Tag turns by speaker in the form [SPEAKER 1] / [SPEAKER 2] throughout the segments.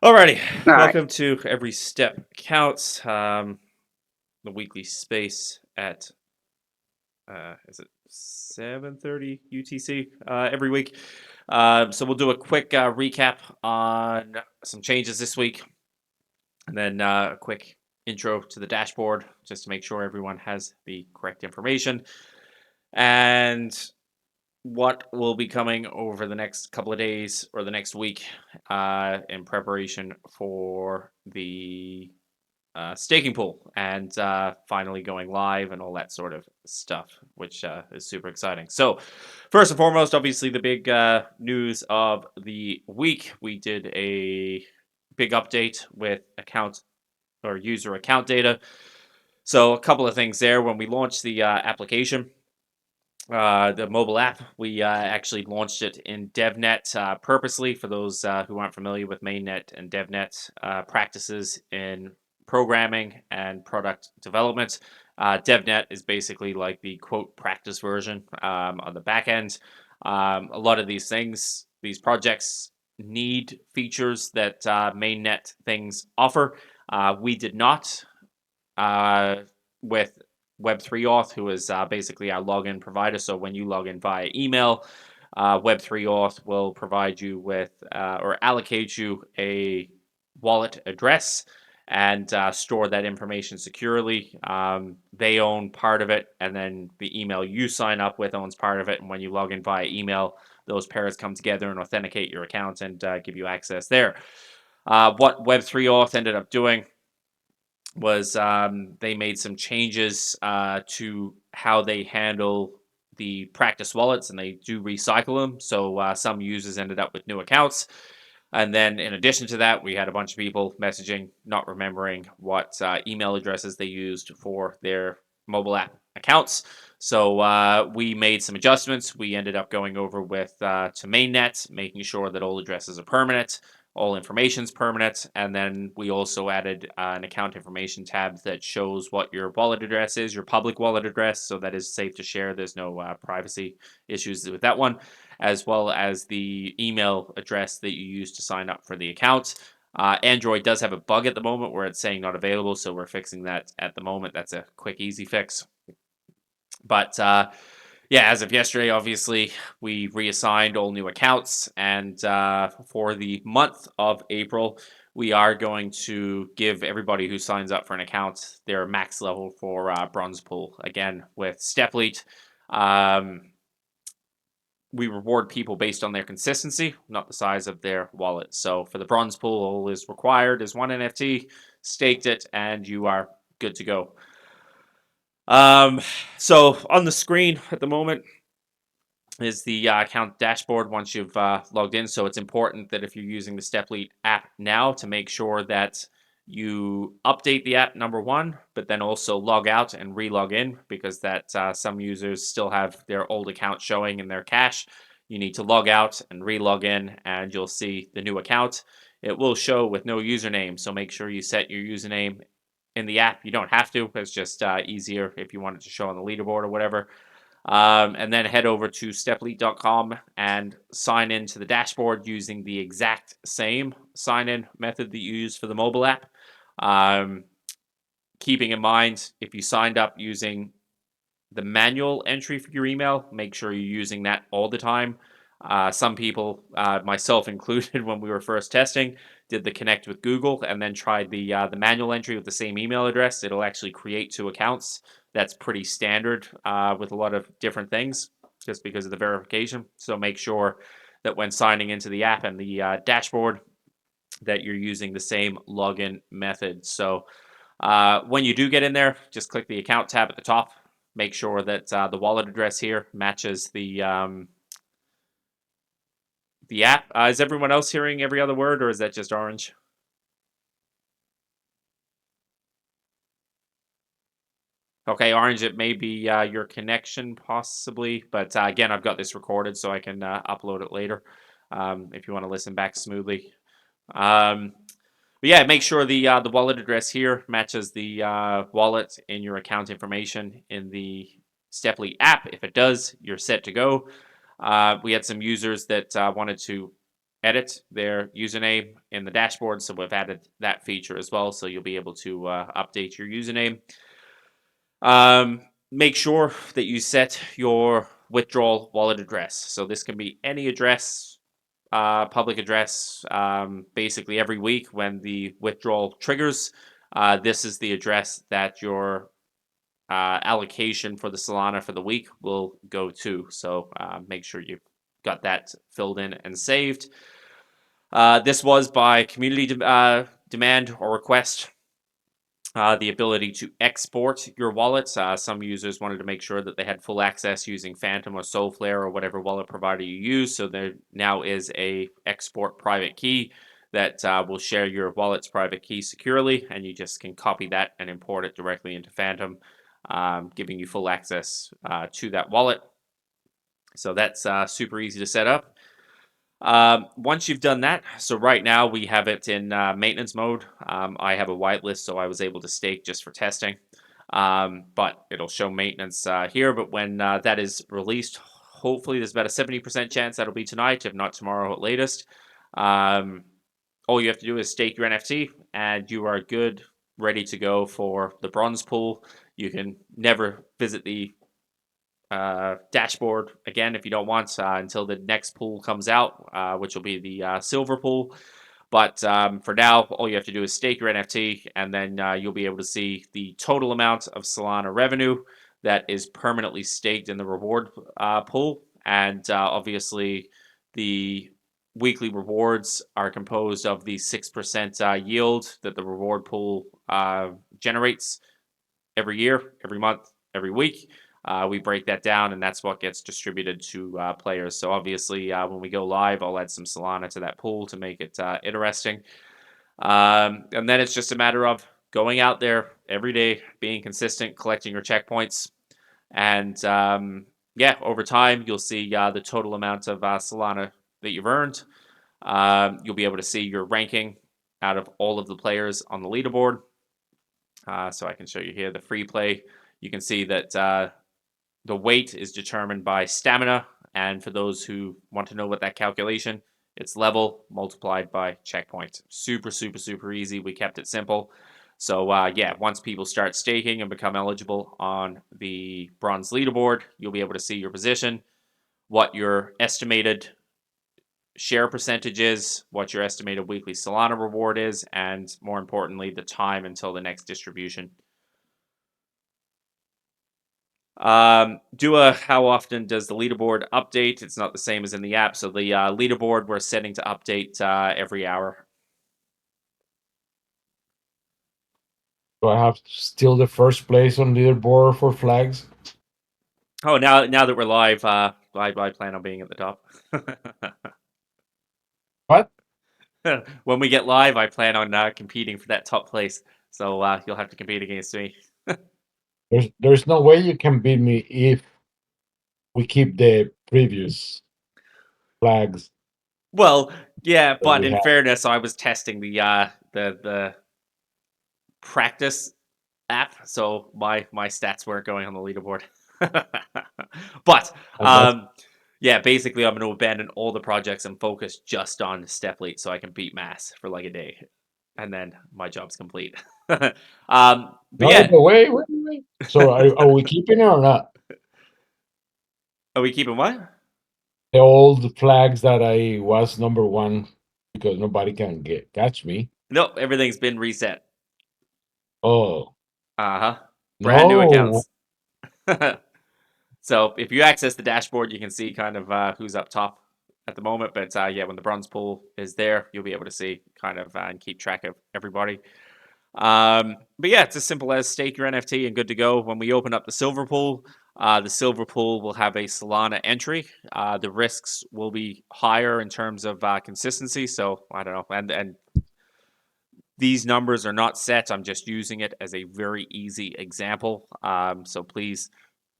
[SPEAKER 1] Alrighty,
[SPEAKER 2] All right.
[SPEAKER 1] welcome to Every Step Counts, the weekly space at is it 7:30 UTC every week. So we'll do a quick recap on some changes this week, and then a quick intro to the dashboard just to make sure everyone has the correct information and what will be coming over the next couple of days or the next week in preparation for the staking pool and finally going live and all that sort of stuff, which is super exciting. So, first and foremost, obviously, the big news of the week, we did a big update with account or user account data. So, a couple of things there. When we launched the application, the mobile app, we actually launched it in DevNet purposely for those who aren't familiar with mainnet and DevNet practices in programming and product development. DevNet is basically like the quote practice version on the back end. A lot of these things, these projects need features that mainnet things offer. We did not with Web3 Auth, who is basically our login provider. So when you log in via email, Web3 Auth will provide you with or allocate you a wallet address and store that information securely. They own part of it, and then the email you sign up with owns part of it. And when you log in via email, those pairs come together and authenticate your account and give you access there. What Web3 Auth ended up doing was they made some changes to how they handle the practice wallets, and they do recycle them. So some users ended up with new accounts. And then, in addition to that, we had a bunch of people messaging, not remembering what email addresses they used for their mobile app accounts. So we made some adjustments. We ended up going over with to mainnet, making sure that all addresses are permanent, all information's permanent, and then we also added an account information tab that shows what your wallet address is, your public wallet address, so that is safe to share. There's no privacy issues with that one, as well as the email address that you use to sign up for the account. Android does have a bug at the moment where it's saying not available, so we're fixing that at the moment. That's a quick, easy fix. But yeah, as of yesterday, obviously, we reassigned all new accounts. And for the month of April, we are going to give everybody who signs up for an account their max level for Bronze Pool. Again, with Stepleet, we reward people based on their consistency, not the size of their wallet. So for the Bronze Pool, all is required is one NFT, staked it, and you are good to go. Um, so on the screen at the moment is the account dashboard once you've logged in. So it's important that if you're using the Stepleet app now to make sure that you update the app, number one, but then also log out and re-log in because that some users still have their old account showing in their cache. You need to log out and re-log in, and you'll see the new account. It will show with no username, so make sure you set your username in the app. You don't have to; it's just easier if you want it to show on the leaderboard or whatever. And then head over to stepleet.com and sign into the dashboard using the exact same sign in method that you use for the mobile app. Um, Keeping in mind, if you signed up using the manual entry for your email, make sure you're using that all the time. Some people, myself included, when we were first testing, did the connect with Google and then tried the manual entry with the same email address. It'll actually create two accounts. That's pretty standard with a lot of different things, just because of the verification. So make sure that when signing into the app and the dashboard, that you're using the same login method. So when you do get in there, just click the account tab at the top. Make sure that the wallet address here matches the app. Is everyone else hearing every other word, or is that just orange? Okay, orange. It may be your connection, possibly, but again, I've got this recorded, so I can upload it later if you want to listen back smoothly. Um, but yeah, make sure the wallet address here matches the wallet in your account information in the Steply app. If it does, you're set to go. We had some users that wanted to edit their username in the dashboard. So we've added that feature as well. So you'll be able to update your username. Make sure that you set your withdrawal wallet address. So this can be any address, public address. Basically, every week when the withdrawal triggers, this is the address that your allocation for the Solana for the week will go to. So make sure you've got that filled in and saved. This was by community demand or request. The ability to export your wallet. Some users wanted to make sure that they had full access using Phantom or Solflare or whatever wallet provider you use. So there now is a export private key that will share your wallet's private key securely, and you just can copy that and import it directly into Phantom, giving you full access to that wallet. So that's super easy to set up. Once you've done that, so right now we have it in maintenance mode. I have a whitelist, so I was able to stake just for testing. But it'll show maintenance here. But when that is released, hopefully there's about a 70% chance that'll be tonight, if not tomorrow at latest. All you have to do is stake your NFT, and you are good, ready to go for the bronze pool. You can never visit the dashboard again if you don't want until the next pool comes out, which will be the silver pool. But for now, all you have to do is stake your NFT, and then you'll be able to see the total amount of Solana revenue that is permanently staked in the reward pool. And obviously, the weekly rewards are composed of the 6% yield that the reward pool generates every year, every month, every week. We break that down, and that's what gets distributed to players. So obviously, when we go live, I'll add some Solana to that pool to make it interesting. And then it's just a matter of going out there every day, being consistent, collecting your checkpoints. And yeah, over time, you'll see the total amount of Solana that you've earned. You'll be able to see your ranking out of all of the players on the leaderboard. So I can show you here the free play. You can see that the weight is determined by stamina, and for those who want to know what that calculation, it's level multiplied by checkpoint. Super, super, super easy. We kept it simple. So yeah, once people start staking and become eligible on the bronze leaderboard, you'll be able to see your position, what your estimated share percentage is, what your estimated weekly Solana reward is, and more importantly, the time until the next distribution. Dua, how often does the leaderboard update? It's not the same as in the app. So the leaderboard we're setting to update every hour.
[SPEAKER 2] Do I have still the first place on leaderboard for flags?
[SPEAKER 1] Oh, now that we're live, I plan on being at the top.
[SPEAKER 2] What?
[SPEAKER 1] When we get live, I plan on competing for that top place. So you'll have to compete against me.
[SPEAKER 2] There's no way you can beat me if we keep the previous flags
[SPEAKER 1] Well, yeah,
[SPEAKER 2] that
[SPEAKER 1] but
[SPEAKER 2] we
[SPEAKER 1] in
[SPEAKER 2] have.
[SPEAKER 1] fairness, I was testing the practice app, so my stats weren't going on the leaderboard. But
[SPEAKER 2] That's
[SPEAKER 1] yeah, basically, I'm going to abandon all the projects and focus just on Stepfleet so I can beat Mass for like a day, and then my job's complete. But
[SPEAKER 2] no,
[SPEAKER 1] yeah,
[SPEAKER 2] but wait. So are we keeping it or not?
[SPEAKER 1] are we keeping what?
[SPEAKER 2] The old flags that I was number one because nobody can catch me.
[SPEAKER 1] Nope, everything's been reset.
[SPEAKER 2] Oh
[SPEAKER 1] Uh huh. Brand new
[SPEAKER 2] no!
[SPEAKER 1] accounts. So if you access the dashboard, you can see kind of who's up top at the moment. But yeah, when the bronze pool is there, you'll be able to see kind of and keep track of everybody. But yeah, it's as simple as stake your NFT and good to go. When we open up the silver pool will have a Solana entry. The risks will be higher in terms of consistency. So I don't know, and these numbers are not set. I'm just using it as a very easy example. So please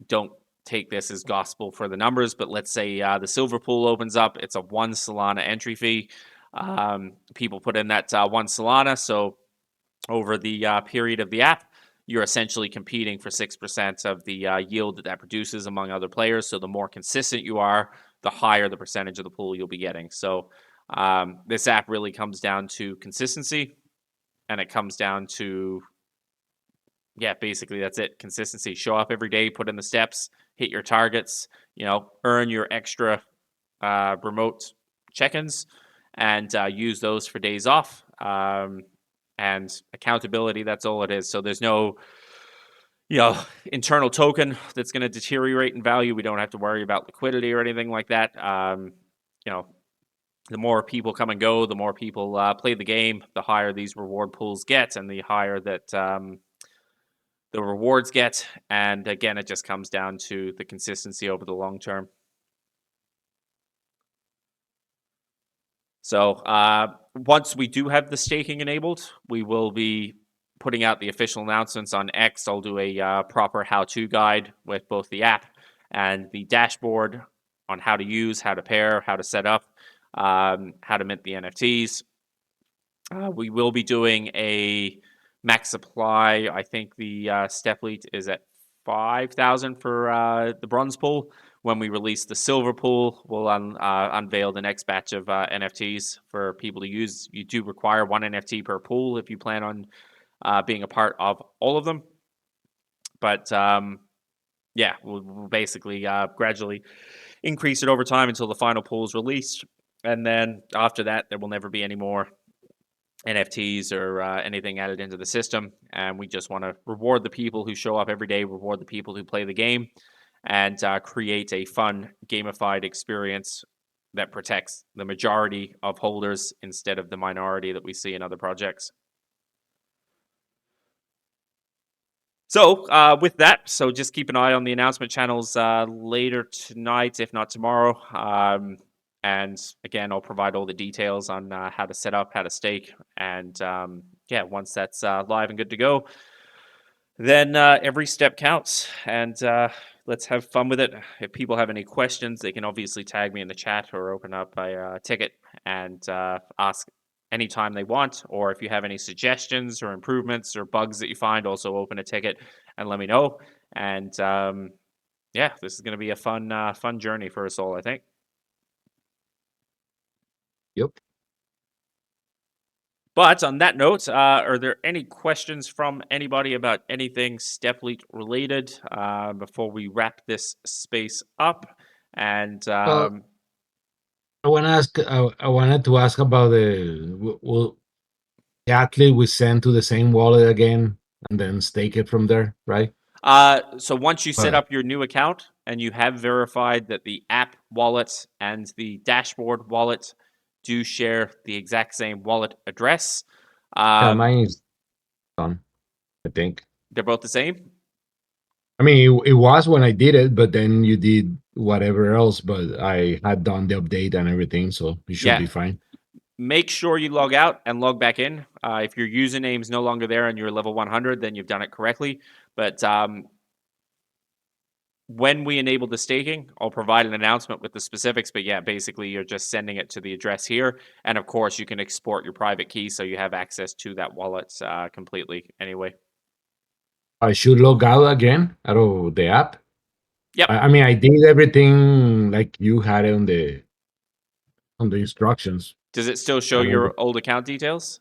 [SPEAKER 1] don't take this as gospel for the numbers, but let's say the silver pool opens up. It's a 1 Solana entry fee. People put in that 1 Solana. So over the period of the app, you're essentially competing for 6% of the yield that produces among other players. So the more consistent you are, the higher the percentage of the pool you'll be getting. So This app really comes down to consistency, and it comes down to, yeah, basically that's it. Consistency. Show up every day, put in the steps, hit your targets, earn your extra remote check-ins, and use those for days off. And accountability, that's all it is. So there's no internal token that's going to deteriorate in value. We don't have to worry about liquidity or anything like that. The more people come and go, the more people play the game, the higher these reward pools get, and the higher that the rewards get. And again, it just comes down to the consistency over the long term. So once we do have the staking enabled, we will be putting out the official announcements on X. I'll do a proper how-to guide with both the app and the dashboard on how to use, how to pair, how to set up, how to mint the NFTs. We will be doing a max supply. I think the Stepleet is at 5,000 for the bronze pool. When we release the silver pool, we'll unveil the next batch of NFTs for people to use. You do require one NFT per pool if you plan on being a part of all of them. But yeah, we'll basically gradually increase it over time until the final pool is released. And then after that, there will never be any more NFTs or anything added into the system. And we just want to reward the people who show up every day, reward the people who play the game, and create a fun, gamified experience that protects the majority of holders instead of the minority that we see in other projects. So with that, just keep an eye on the announcement channels later tonight, if not tomorrow. And again, I'll provide all the details on how to set up, how to stake. And yeah, once that's live and good to go, then every step counts. And let's have fun with it. If people have any questions, they can obviously tag me in the chat or open up a ticket and ask anytime they want. Or if you have any suggestions or improvements or bugs that you find, also open a ticket and let me know. And yeah, this is going to be a fun journey for us all, I think.
[SPEAKER 2] Yep.
[SPEAKER 1] But on that note, are there any questions from anybody about anything Stepleet related before we wrap this space up? And
[SPEAKER 2] I want to ask. I wanted to ask about will the athlete we send to the same wallet again and then stake it from there, right?
[SPEAKER 1] so once you set up your new account and you have verified that the app wallet and the dashboard wallet do share the exact same wallet address,
[SPEAKER 2] Yeah, mine is done, I think.
[SPEAKER 1] they're both the same.
[SPEAKER 2] I mean, it was when I did it, but then you did whatever else. But I had done the update and everything, so it should be fine.
[SPEAKER 1] Make sure you log out and log back in. If your username is no longer there and you're level 100, then you've done it correctly. But when we enable the staking, I'll provide an announcement with the specifics. But yeah, basically, you're just sending it to the address here. And of course, you can export your private key so you have access to that wallet completely anyway.
[SPEAKER 2] I should log out again out of the app.
[SPEAKER 1] Yep.
[SPEAKER 2] I mean, I did everything like you had it on the instructions.
[SPEAKER 1] Does it still show your old account details?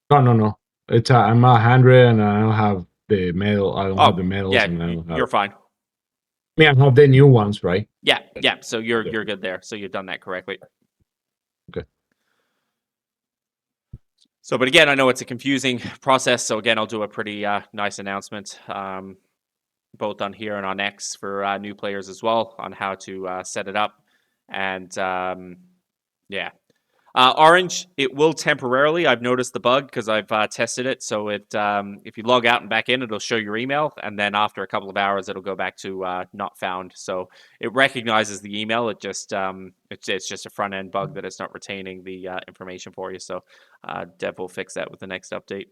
[SPEAKER 2] No. It's I'm 100 and I don't have the medal. I don't have the medals.
[SPEAKER 1] Yeah,
[SPEAKER 2] and
[SPEAKER 1] you're fine.
[SPEAKER 2] I mean, I have the new ones, right?
[SPEAKER 1] Yeah. So you're good there. So you've done that correctly.
[SPEAKER 2] Okay.
[SPEAKER 1] So, but again, I know it's a confusing process. So again, I'll do a pretty nice announcement, both on here and on X for new players as well on how to set it up. And yeah. Orange, it will temporarily. I've noticed the bug because I've tested it. So if you log out and back in, it'll show your email, and then after a couple of hours, it'll go back to not found. So it recognizes the email. It just it's just a front end bug that it's not retaining the information for you. So Dev will fix that with the next update.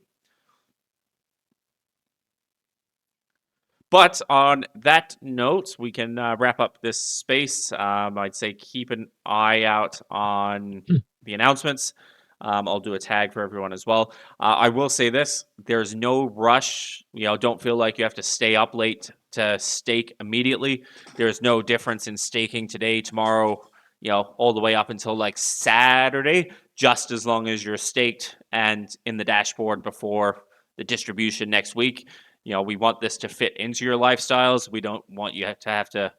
[SPEAKER 1] But on that note, we can wrap up this space. I'd say keep an eye out on the announcements. I'll do a tag for everyone as well. I will say this, there's no rush. Don't feel like you have to stay up late to stake immediately. There's no difference in staking today, tomorrow, all the way up until like Saturday, just as long as you're staked and in the dashboard before the distribution next week. We want this to fit into your lifestyles. We don't want you to have to,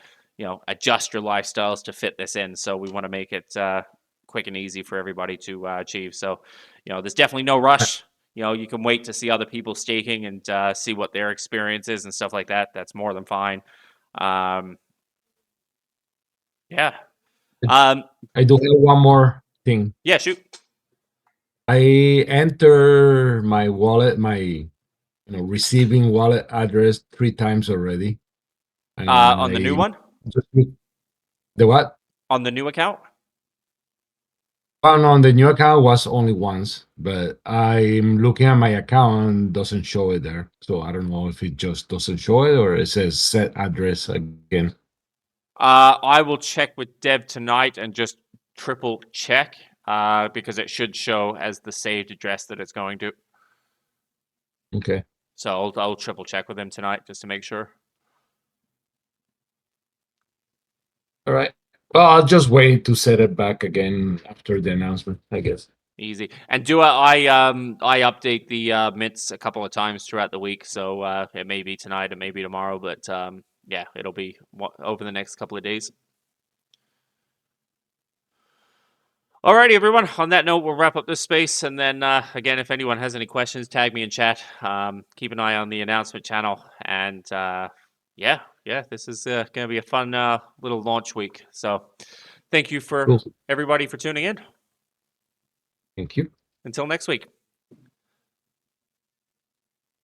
[SPEAKER 1] adjust your lifestyles to fit this in. So we want to make it quick and easy for everybody to achieve. So, there's definitely no rush. You can wait to see other people staking and see what their experience is and stuff like that. That's more than fine. Yeah.
[SPEAKER 2] I do have one more thing.
[SPEAKER 1] Yeah, shoot.
[SPEAKER 2] I enter my wallet, my receiving wallet address 3 times already. And
[SPEAKER 1] On the new one?
[SPEAKER 2] The what?
[SPEAKER 1] On the new account?
[SPEAKER 2] On the new account was only once, but I'm looking at my account and doesn't show it there. So I don't know if it just doesn't show it or it says set address again.
[SPEAKER 1] I will check with Dev tonight and just triple check because it should show as the saved address that it's going to.
[SPEAKER 2] Okay.
[SPEAKER 1] So I'll triple check with him tonight just to make sure.
[SPEAKER 2] All right. Well, I'll just wait to set it back again after the announcement, I guess.
[SPEAKER 1] Easy. And I update the mints a couple of times throughout the week, so it may be tonight, it may be tomorrow, but yeah, it'll be over the next couple of days. Alrighty, everyone. On that note, we'll wrap up this space, and then again, if anyone has any questions, tag me in chat. Keep an eye on the announcement channel, and yeah, this is going to be a fun little launch week. So, thank you for everybody for tuning in.
[SPEAKER 2] Thank you.
[SPEAKER 1] Until next week.